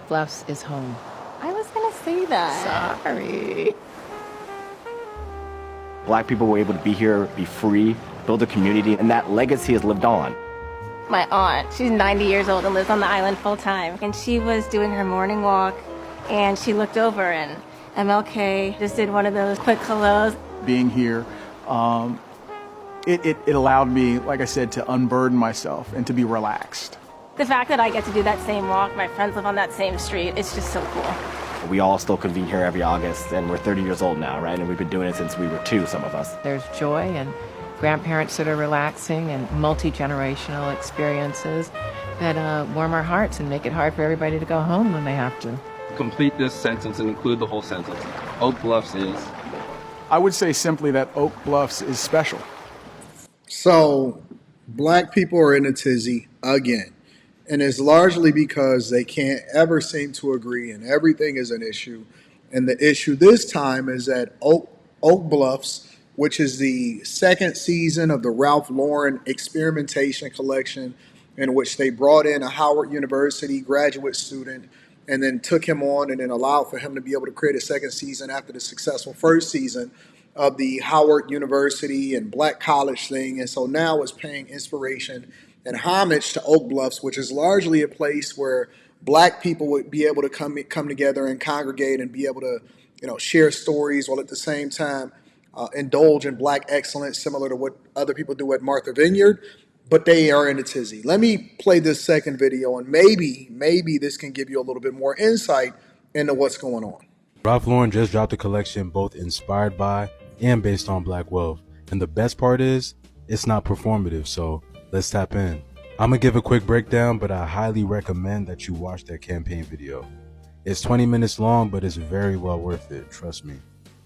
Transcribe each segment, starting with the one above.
Bluffs is home. I was gonna say that. Sorry. Black people were able to be here, be free, build a community, and that legacy has lived on. My aunt, she's 90 years old and lives on the island full time. And she was doing her morning walk and she looked over and MLK just did one of those quick hellos. Being here, it allowed me, like I said, to unburden myself and to be relaxed. The fact that I get to do that same walk, my friends live on that same street, it's just so cool. We all still convene here every August, and we're 30 years old now, right? And we've been doing it since we were 2, some of us. There's joy and grandparents that are relaxing and multi-generational experiences that warm our hearts and make it hard for everybody to go home when they have to. Complete this sentence and include the whole sentence. Oak Bluffs is. I would say simply that Oak Bluffs is special. So, black people are in a tizzy again. And it's largely because they can't ever seem to agree and everything is an issue. And the issue this time is that Oak Bluffs, which is the second season of the Ralph Lauren Experimentation Collection, in which they brought in a Howard University graduate student and then took him on and then allowed for him to be able to create a second season after the successful first season of the Howard University and Black College thing. And so now it's paying inspiration and homage to Oak Bluffs, which is largely a place where black people would be able to come together and congregate and be able to, share stories while at the same time indulge in black excellence, similar to what other people do at Martha Vineyard. But they are in a tizzy. Let me play this second video, and maybe this can give you a little bit more insight into what's going on. Ralph Lauren just dropped a collection both inspired by and based on black wealth. And the best part is, it's not performative, so let's tap in. I'm gonna give a quick breakdown, but I highly recommend that you watch that campaign video. It's 20 minutes long, but it's very well worth it, trust me.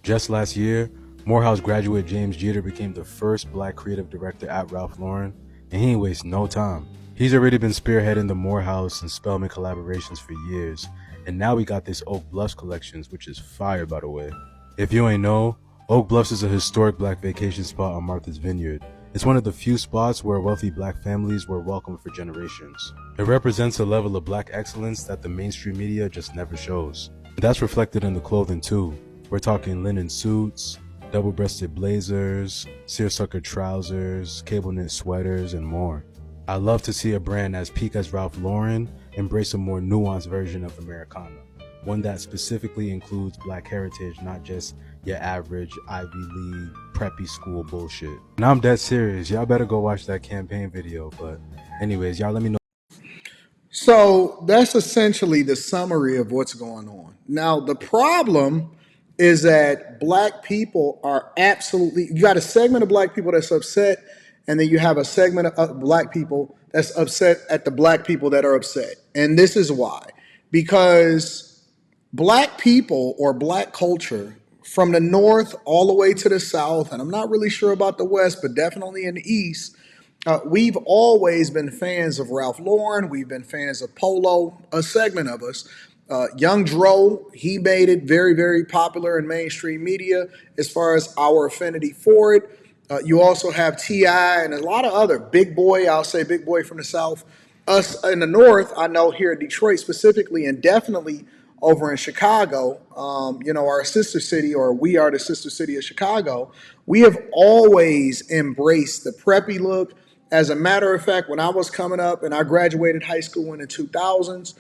Just last year, Morehouse graduate James Jeter became the first black creative director at Ralph Lauren, and he ain't waste no time. He's already been spearheading the Morehouse and Spelman collaborations for years, and now we got this Oak Bluffs collections, which is fire, by the way. If you ain't know, Oak Bluffs is a historic black vacation spot on Martha's Vineyard. It's one of the few spots where wealthy black families were welcomed for generations. It represents a level of black excellence that the mainstream media just never shows. And that's reflected in the clothing too. We're talking linen suits, double-breasted blazers, seersucker trousers, cable knit sweaters, and more. I love to see a brand as peak as Ralph Lauren embrace a more nuanced version of Americana, one that specifically includes black heritage, not just your average Ivy League preppy school bullshit. And I'm dead serious. Y'all better go watch that campaign video. But anyways, y'all let me know. So that's essentially the summary of what's going on. Now, the problem is that black people are you got a segment of black people that's upset, and then you have a segment of black people that's upset at the black people that are upset. And this is why. Because black people or black culture from the north all the way to the south, and I'm not really sure about the west, but definitely in the east, we've always been fans of Ralph Lauren. We've been fans of Polo, a segment of us. Young Dro, he made it very, very popular in mainstream media as far as our affinity for it. You also have T.I. and a lot of other Big Boy, I'll say Big Boy from the South. Us in the North, I know here in Detroit specifically, and definitely over in Chicago, our sister city, or we are the sister city of Chicago, we have always embraced the preppy look. As a matter of fact, when I was coming up and I graduated high school in the 2000s,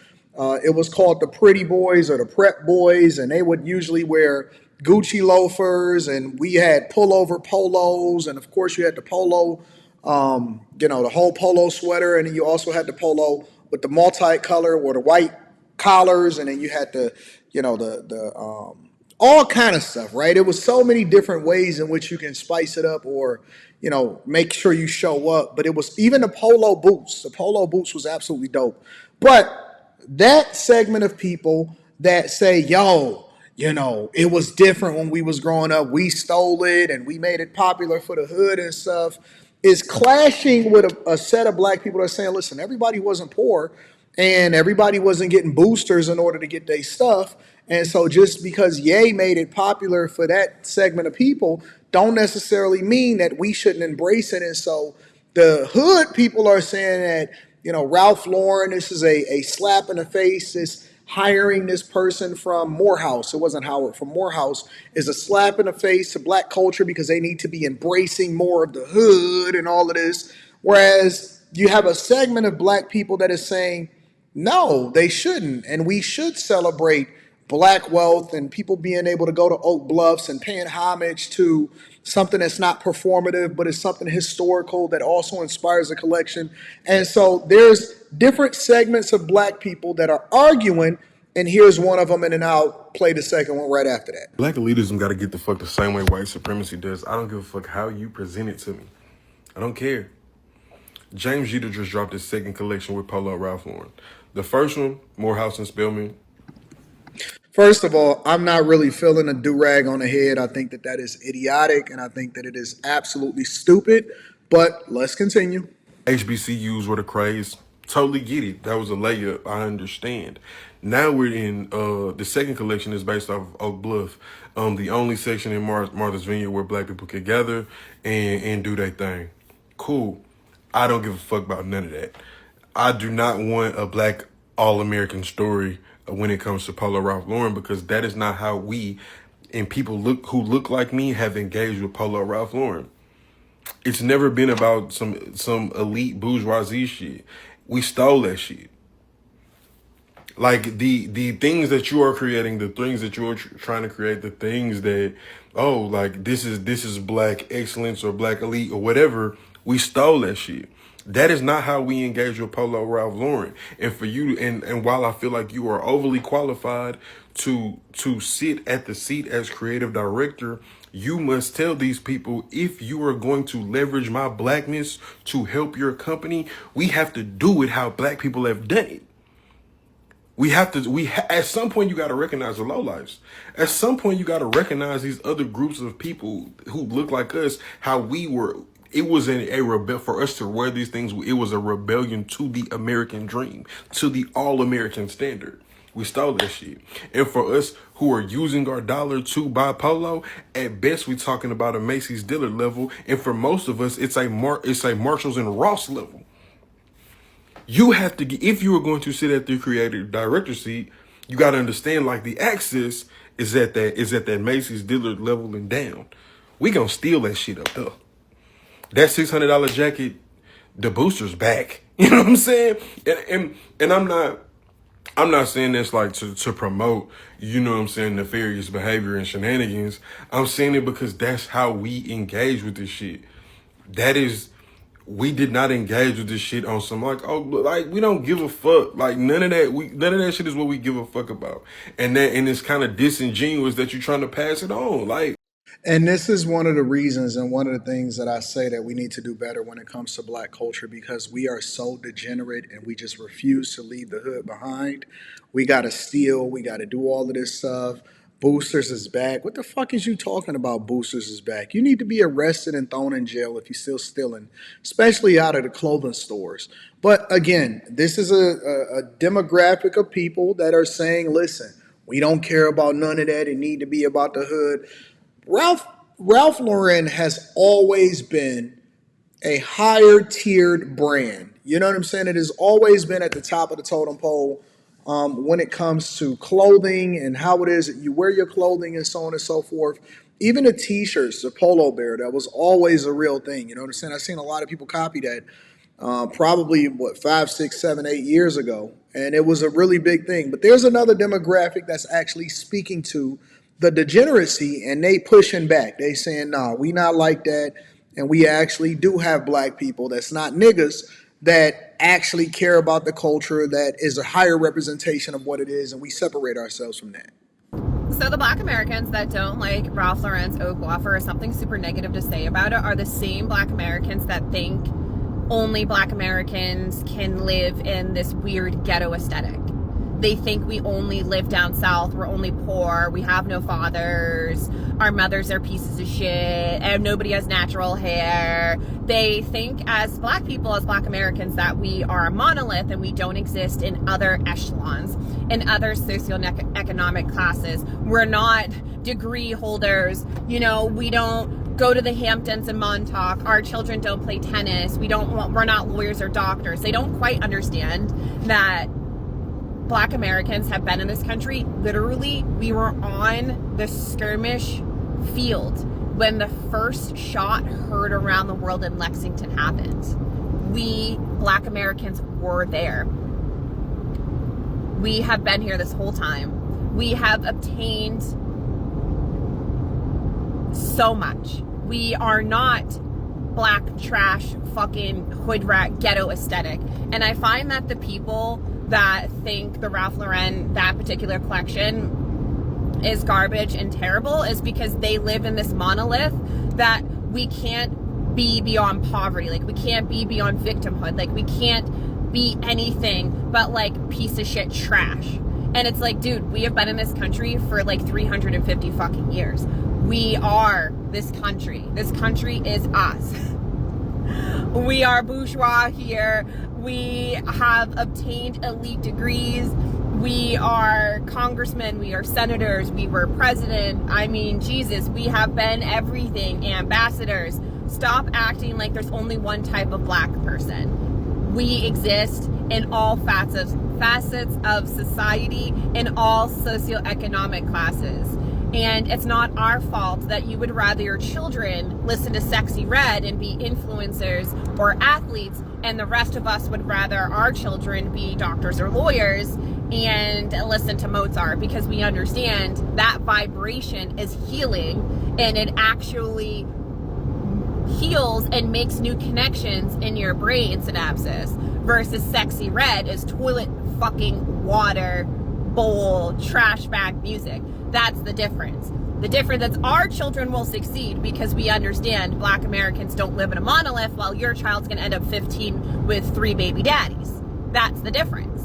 it was called the Pretty Boys or the Prep Boys, and they would usually wear Gucci loafers, and we had pullover polos, and of course you had the polo, the whole polo sweater, and then you also had the polo with the multicolor or the white collars, and then you had the all kind of stuff, right? It was so many different ways in which you can spice it up or, make sure you show up. But it was even the polo boots. The polo boots was absolutely dope. But that segment of people that say, it was different when we was growing up. We stole it and we made it popular for the hood and stuff, is clashing with a set of black people that are saying, listen, everybody wasn't poor and everybody wasn't getting boosters in order to get their stuff. And so just because Ye made it popular for that segment of people don't necessarily mean that we shouldn't embrace it. And so the hood people are saying that, Ralph Lauren, this is a slap in the face. This hiring this person from Morehouse, it wasn't Howard, from Morehouse, is a slap in the face to black culture because they need to be embracing more of the hood and all of this. Whereas you have a segment of black people that is saying, no, they shouldn't. And we should celebrate black wealth and people being able to go to Oak Bluffs and paying homage to something that's not performative, but is something historical that also inspires a collection. And so there's different segments of black people that are arguing, and here's one of them, and then I'll play the second one right after that. Black elitism got to get the fuck the same way white supremacy does. I don't give a fuck how you present it to me. I don't care. James Jeter just dropped his second collection with Polo Ralph Lauren. The first one, Morehouse and Spelman. First of all, I'm not really feeling a do-rag on the head. I think that that is idiotic, and I think that it is absolutely stupid. But let's continue. HBCUs were the craze. Totally get it. That was a layup. I understand. Now we're in the second collection is based off of Oak Bluff, the only section in Martha's Vineyard where black people could gather and do their thing. Cool. I don't give a fuck about none of that. I do not want a black all-American story when it comes to Polo Ralph Lauren, because that is not how we and people who look like me have engaged with Polo Ralph Lauren. It's never been about some elite bourgeoisie shit. We stole that shit. Like the things that you are creating, the things that you're trying to create, the things that, oh, like this is black excellence or black elite or whatever, we stole that shit. That is not how we engage with Polo Ralph Lauren. And for you, and while I feel like you are overly qualified to sit at the seat as creative director, you must tell these people, if you are going to leverage my blackness to help your company, we have to do it how black people have done it. At some point, you got to recognize the lowlifes. At some point, you got to recognize these other groups of people who look like us, how we were. It was a rebel for us to wear these things. It was a rebellion to the American dream, to the all-American standard. We stole that shit. And for us who are using our dollar to buy polo, at best we're talking about a Macy's Dillard level. And for most of us, it's a Marshalls and Ross level. You have to get, if you are going to sit at the creative director seat, you got to understand, like, the access is at that Macy's Dillard level and down. We gonna steal that shit up there. That $600 jacket, the booster's back. You know what I'm saying? And I'm not saying this like to promote, you know what I'm saying, nefarious behavior and shenanigans. I'm saying it because that's how we engage with this shit. We did not engage with this shit on some like, oh, like we don't give a fuck. Like none of that shit is what we give a fuck about. And it's kind of disingenuous that you're trying to pass it on. Like, And this is one of the reasons and one of the things that I say that we need to do better when it comes to black culture, because we are so degenerate and we just refuse to leave the hood behind. We got to steal. We got to do all of this stuff. Boosters is back. What the fuck is you talking about? Boosters is back. You need to be arrested and thrown in jail if you're still stealing, especially out of the clothing stores. But again, this is a demographic of people that are saying, listen, we don't care about none of that. It need to be about the hood. Ralph Lauren has always been a higher tiered brand. You know what I'm saying? It has always been at the top of the totem pole when it comes to clothing and how it is that you wear your clothing and so on and so forth. Even the t-shirts, the polo bear, that was always a real thing. You know what I'm saying? I've seen a lot of people copy that probably 5, 6, 7, 8 years ago. And it was a really big thing. But there's another demographic that's actually speaking to the degeneracy, and they pushing back. They saying, nah, we not like that. And we actually do have black people that's not niggas that actually care about the culture, that is a higher representation of what it is, and we separate ourselves from that. So the black Americans that don't like Ralph Lauren's Oak Bluff or something super negative to say about it are the same black Americans that think only black Americans can live in this weird ghetto aesthetic. They think we only live down south, we're only poor, we have no fathers, our mothers are pieces of shit, and nobody has natural hair. They think as black people, as black Americans, that we are a monolith and we don't exist in other echelons, in other socioeconomic classes. We're not degree holders, you know, we don't go to the Hamptons and Montauk, our children don't play tennis, we're not lawyers or doctors. They don't quite understand that Black Americans have been in this country. Literally, we were on the skirmish field when the first shot heard around the world in Lexington happened. We, Black Americans, were there. We have been here this whole time. We have obtained so much. We are not black trash, fucking hood rat, ghetto aesthetic. And I find that the people that think the Ralph Lauren, that particular collection, is garbage and terrible is because they live in this monolith that we can't be beyond poverty. Like, we can't be beyond victimhood. Like, we can't be anything but like piece of shit trash. And it's like, dude, we have been in this country for like 350 fucking years. We are this country. This country is us. We are bourgeois here. We have obtained elite degrees. We are congressmen. We are senators. We were president. I mean, Jesus, we have been everything. Ambassadors. Stop acting like there's only one type of black person. We exist in all facets of society, in all socioeconomic classes. And it's not our fault that you would rather your children listen to Sexy Red and be influencers or athletes, and the rest of us would rather our children be doctors or lawyers and listen to Mozart, because we understand that vibration is healing, and it actually heals and makes new connections in your brain synapses, versus Sexy Red is toilet fucking water bowl trash bag music. That's the difference. The difference is our children will succeed because we understand Black Americans don't live in a monolith, while your child's gonna end up 15 with 3 baby daddies. That's the difference.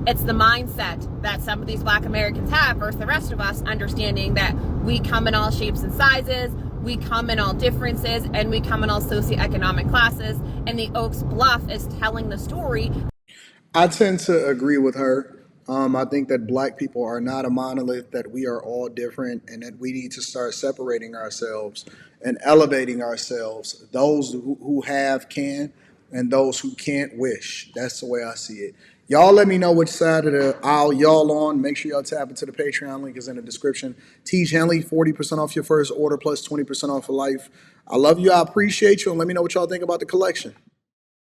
It's the mindset that some of these Black Americans have versus the rest of us, understanding that we come in all shapes and sizes, we come in all differences, and we come in all socioeconomic classes, and the Oaks Bluff is telling the story. I tend to agree with her. I think that black people are not a monolith, that we are all different, and that we need to start separating ourselves and elevating ourselves. Those who have can, and those who can't wish. That's the way I see it. Y'all let me know which side of the aisle y'all on. Make sure y'all tap into the Patreon link is in the description. Teach Henley, 40% off your first order plus 20% off for life. I love you. I appreciate you. And let me know what y'all think about the collection.